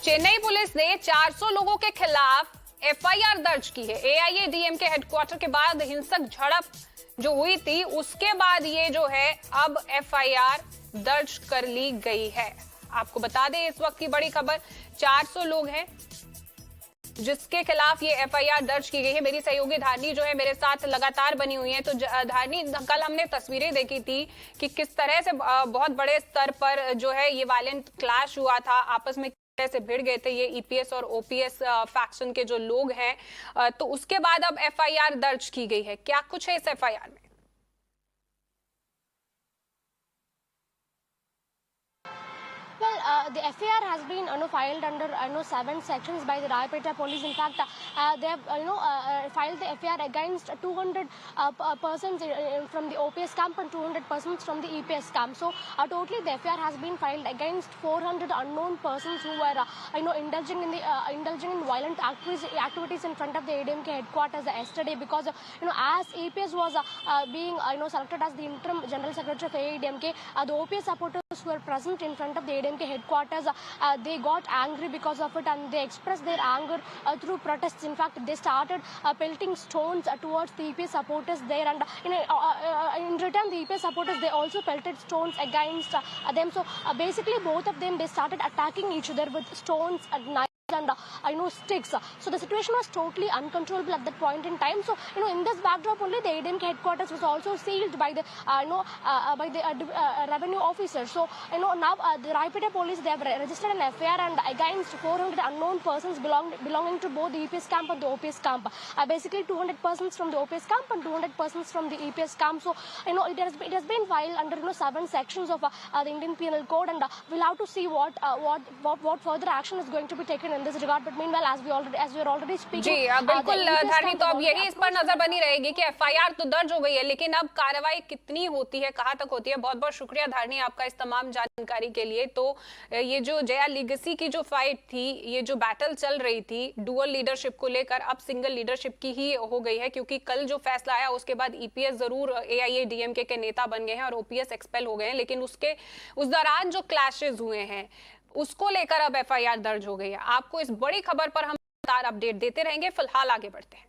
Chennai police ने 400 लोगों के खिलाफ एफआईआर दर्ज की है। एआईएडीएमके हेडक्वार्टर के बाद हिंसक झड़प जो हुई थी उसके बाद ये जो है अब एफआईआर दर्ज कर ली गई है। आपको बता दें इस वक्त की बड़ी खबर, 400 लोग हैं जिसके खिलाफ ये एफआईआर दर्ज की गई है। मेरी सहयोगी धारनी जो है मेरे साथ लगातार बनी हुई है। तो धारनी, कल हमने तस्वीरें देखी थी कि किस तरह से बहुत बड़े स्तर पर जो है ये वायलेंट क्लैश हुआ था, आपस में से भिड़ गए थे ये ईपीएस और ओपीएस फैक्शन के जो लोग हैं। तो उसके बाद अब एफआईआर दर्ज की गई है। क्या कुछ है इस एफआईआर में? Well, the FIR has been filed under 7 sections by the Rayapeta police. In fact, they have filed the FIR against 200 persons from the OPS camp and 200 persons from the EPS camp. So totally the FIR has been filed against 400 unknown persons who were indulging in violent activities in front of the ADMK headquarters yesterday, because as EPS was being selected as the interim general secretary of ADMK, the OPS supporters who were present in front of the ADMK headquarters, they got angry because of it, and they expressed their anger through protests. In fact, they started pelting stones towards the EPS supporters there, and in return the EPS supporters, they also pelted stones against them. So basically both of them, they started attacking each other with stones and knives and sticks. So the situation was totally uncontrollable at that point in time. So in this backdrop only, the ADMK headquarters was also sealed by the revenue officers. So now the Rayapeta police, they have registered an FIR and against 400 unknown persons belonging to both the EPS camp and the OPS camp. Basically 200 persons from the OPS camp and 200 persons from the EPS camp. So it has been filed under 7 sections of the Indian Penal Code, and we'll have to see what further action is going to be taken in this regard. But meanwhile, as we are already speaking, जी बिल्कुल धारनी, तो अब यही इस पर नजर बनी रहेगी कि एफआईआर तो दर्ज हो गई है, लेकिन अब कार्रवाई कितनी होती है, कहां तक होती है। बहुत बहुत शुक्रिया धारनी आपका इस तमाम जानकारी के लिए। तो ये जो जया लीगेसी की जो फाइट थी, ये जो बैटल चल रही थी डुअल लीडरशिप को लेकर, अब सिंगल लीडरशिप की ही हो गई है, क्योंकि कल जो फैसला आया उसके बाद ईपीएस जरूर एआईएडीएमके के नेता बन गए हैं और ओपीएस एक्सपेल हो गए हैं, लेकिन उस दौरान जो क्लैशेस हुए हैं उसको लेकर अब एफआईआर दर्ज हो गई है। आपको इस बड़ी खबर पर हम अपडेट देते रहेंगे। फिलहाल आगे बढ़ते हैं।